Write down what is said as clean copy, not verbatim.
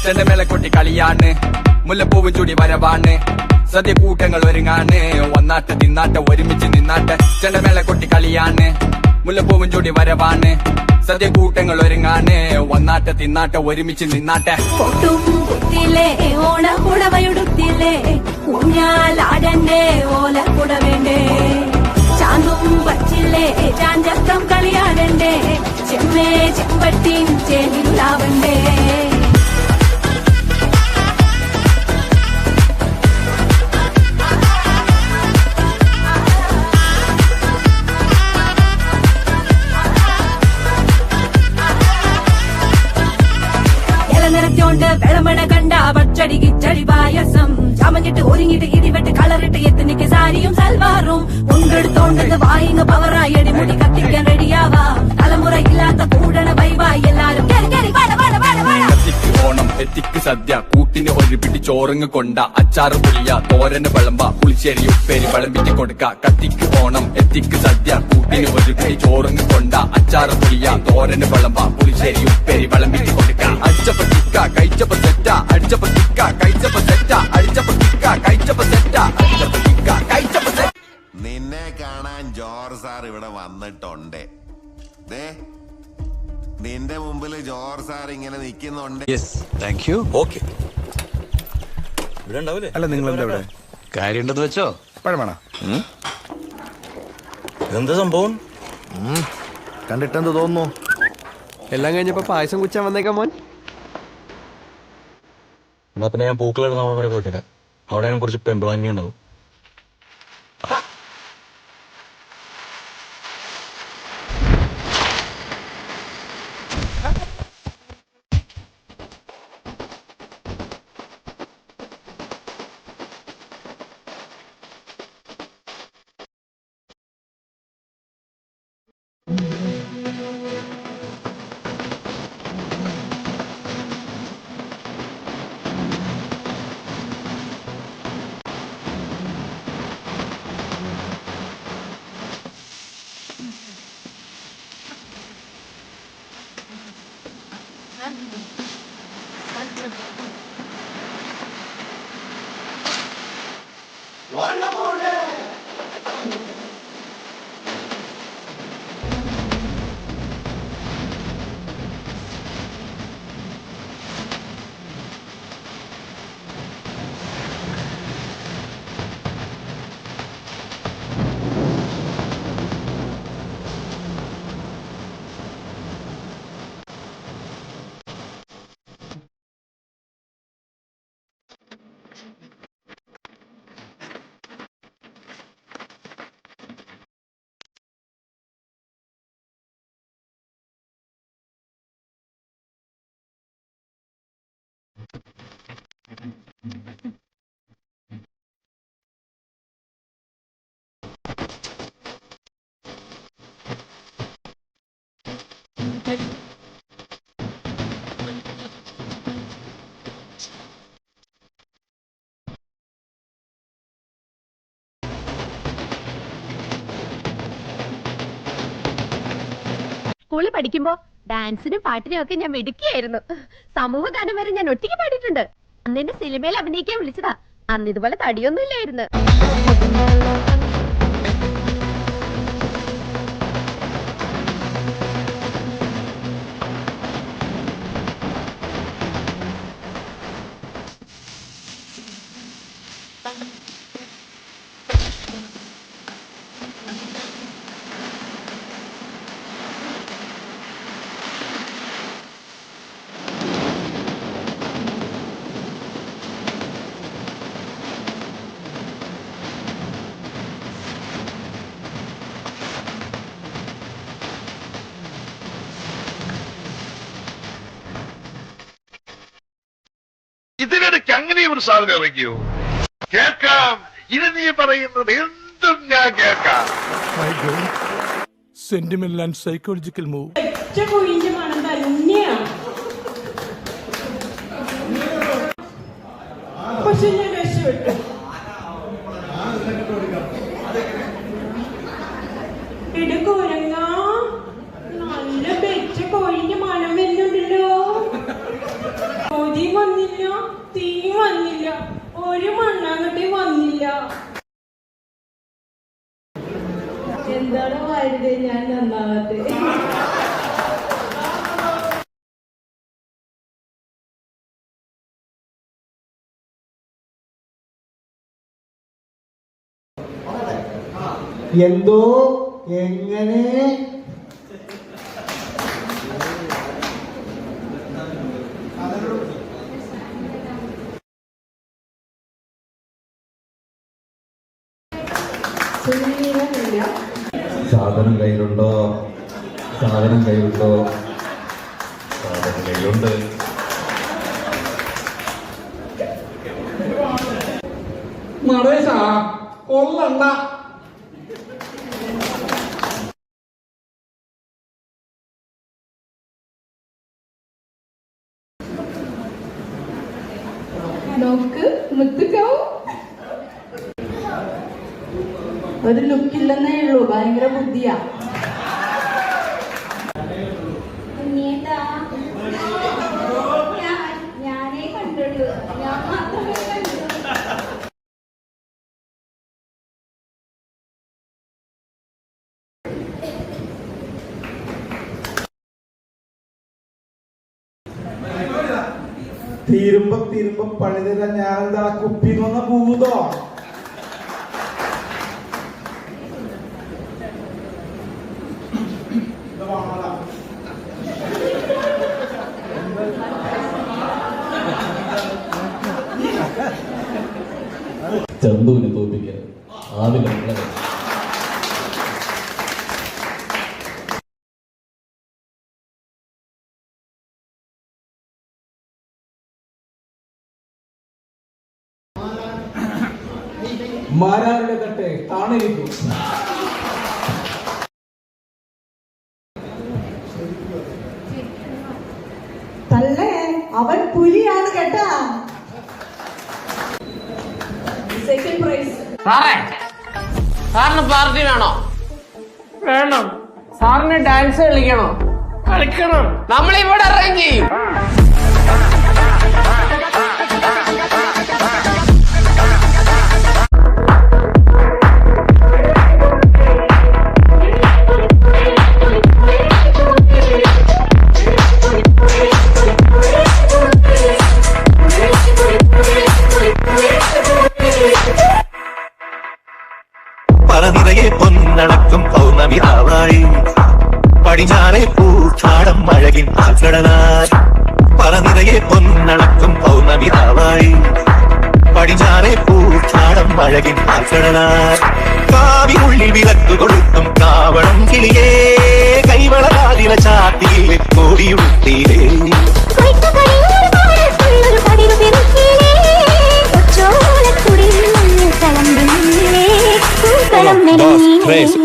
ചെണ്ടമേള കൊട്ടി കളിയാണ്, മുല്ലപ്പൂവും ചൂടി വരവാണ്, സദ്യ കൂട്ടങ്ങൾ ഒരുങ്ങാണ്, ഒന്നാട്ട് തിന്നാട്ട് ഒരുമിച്ച് നിന്നാട്ട്. ചെണ്ടമേള കൊട്ടി കളിയാണ്, മുല്ലപ്പൂവും ചൂടി വരവാണ്, സദ്യ കൂട്ടങ്ങൾ ഒരുങ്ങാണ്, ഒന്നാട്ട് തിന്നാട്ട് ഒരുമിച്ച് നിന്നാട്ടെ. ഓണക്കുടവയുടുത്തില്ലേ ഊഞ്ഞാലാടന്റെ ഓലക്കുട വേണ്ടേ, ചാന്തും പച്ചില്ലേ ചാഞ്ചക്കം കളിയാടണ്ടേ, ചെമ്മേ ചെമ്പട്ടിൻ ചേലിലാവണ്ടേ. നിറച്ചോണ്ട് വെളമണ കണ്ട പച്ചടി കിച്ചടി പായസം, ചമഞ്ഞിട്ട് ഒരുങ്ങിട്ട് ഇടിവെട്ട് കളറിട്ട് എത്തനിക്ക് സാരിയും സൽവാറും, കൊണ്ടെടുത്തോണ്ടത് വായിങ് പവറായി അടിമുടി കത്തിക്കാൻ റെഡിയാവാ, തലമുറ ഇല്ലാത്ത കൂടണ വൈവായി എല്ലാരും കത്തിക്ക് ഓണം എത്തിക്ക് സദ്യ കൂട്ടിന് ഒരു പിടി ചോറങ്ങ് കൊണ്ട, അച്ചാറ് പുളിയ തോരന് വിളമ്പ പുളിശ്ശേരി ഉപ്പേരി വിളമ്പിച്ച് കൊടുക്ക. കത്തിക്ക് ഓണം എത്തിക്ക് സദ്യ കൂട്ടിന് ഒരു പിടി ചോറങ്ങ് കൊണ്ട, അച്ചാറ് പുളിയ തോരന് വിളമ്പ പുളിശ്ശേരി ഉപ്പേരി വിളമ്പിച്ച് കൊടുക്ക. അടിച്ചപ്പ തിക്ക കഴിച്ചപ്പ സെറ്റ, അടിച്ചപ്പ തിക്ക കഴിച്ചപ്പ സെറ്റ, അടിച്ചപ്പ തിക്ക കഴിച്ചപ്പ സെറ്റ, അടിച്ചപ്പ തിക്ക കഴിച്ചപ്പ സെറ്റ. നിന്നെ കാണാൻ ജോർജ് സാർ ഇവിടെ വന്നിട്ടുണ്ട്. നിന്റെ മുമ്പിൽ ജോർജ് സാർ ഇങ്ങനെ നിൽക്കുന്നുണ്ട്. അല്ല നിങ്ങൾ എന്താ ഇവിടെ കാര്യമുണ്ടെന്ന് വെച്ചോ. പഴമാണോ? എന്താ സംഭവം? കണ്ടിട്ടെന്ത് തോന്നുന്നു? എല്ലാം കഴിഞ്ഞപ്പോ പായസം കുച്ചാൻ വന്നേക്കാം മോൻ. എന്നാ പിന്നെ ഞാൻ പൂക്കളിടുന്ന വരെ പോയിട്ടില്ല. അവിടെ ഞാൻ കുറച്ച് പെമ്പിളങ്ങി ഉണ്ടാവും. സ്കൂളിൽ പഠിക്കുമ്പോ ഡാൻസിനും പാട്ടിനും ഒക്കെ ഞാൻ മിടുക്കിയായിരുന്നു. സമൂഹഗാനം വരെ ഞാൻ ഒറ്റയ്ക്ക് പാടിയിട്ടുണ്ട്. അന്ന് എന്നെ സിനിമയിൽ അഭിനയിക്കാൻ വിളിച്ചതാ. അന്ന് ഇതുപോലെ തടിയൊന്നും ഇല്ലായിരുന്നു. ഇതിനിടയ്ക്ക് അങ്ങനെ ഒരു സാധനം ഇറങ്ങിയോ? കേൾക്കാം, ഇത് നീ പറയുന്നത് എന്തും ഞാൻ കേൾക്കാം. Sentimental and psychological move. പക്ഷെ ഞാൻ രക്ഷപ്പെട്ടു. വന്നില്ല, തീ വന്നില്ല, ഒരു മണ്ണാങ്കട്ടി വന്നില്ല. എന്താണ് വാരുത് ഞാൻ നന്നാവട്ടെ. എന്തോ എങ്ങനെ സാധനം കയ്യിലുണ്ടോ? സാധനം കയ്യിലുണ്ടോ? സാധനം കയ്യിലുണ്ട്. നടേശാ കൊള്ളണ്ട. നോക്ക് മുത്തുക്കാവും. ഒരു ലുക്കില്ലെന്നേ ഉള്ളൂ, ഭയങ്കര ബുദ്ധിയാ. ഞാനേ കണ്ടുള്ളൂ, ഞാൻ മാത്രമേ കണ്ടുള്ളൂ. തീരുമ്പോ പണിതര ഞാനെന്താ കുപ്പി വന്ന ഭൂതോ? ചന്തുവിനെ തോൽപ്പിക്കാൻ ആദ്യം നമ്മളെ മാരാരുടെ തട്ടെ താണിരിക്കും. തല്ലേ അവൻ പുലിയാണ് കേട്ടാ. Second prize. സാറിന് പാർട്ടി വേണോ? വേണം. സാറിന് ഡാൻസ് കളിക്കണോ? കളിക്കണം. നമ്മളിവിടെ അറേഞ്ച് ചെയ്യും. പറനിറയെ പൊന്നടക്കും പൗർണമിതാവായി പടിഞ്ഞാറെ പൂച്ചാടം അഴകിൻ ആൽക്കടലായി. പറനിറയെ പൊന്നടക്കും പൗർണമിതാവായി പടിഞ്ഞാറെ പൂച്ചാടം അഴകിൻ ആൽക്കടലായി. കാവിനുള്ളിൽ വിളക്ക് കൊളുത്തും കാവണം കിളിയേ കൈവളരാതില ചാത്തിയിലെ കോടിയുടുത്തിയിലേ. Boss, Chris.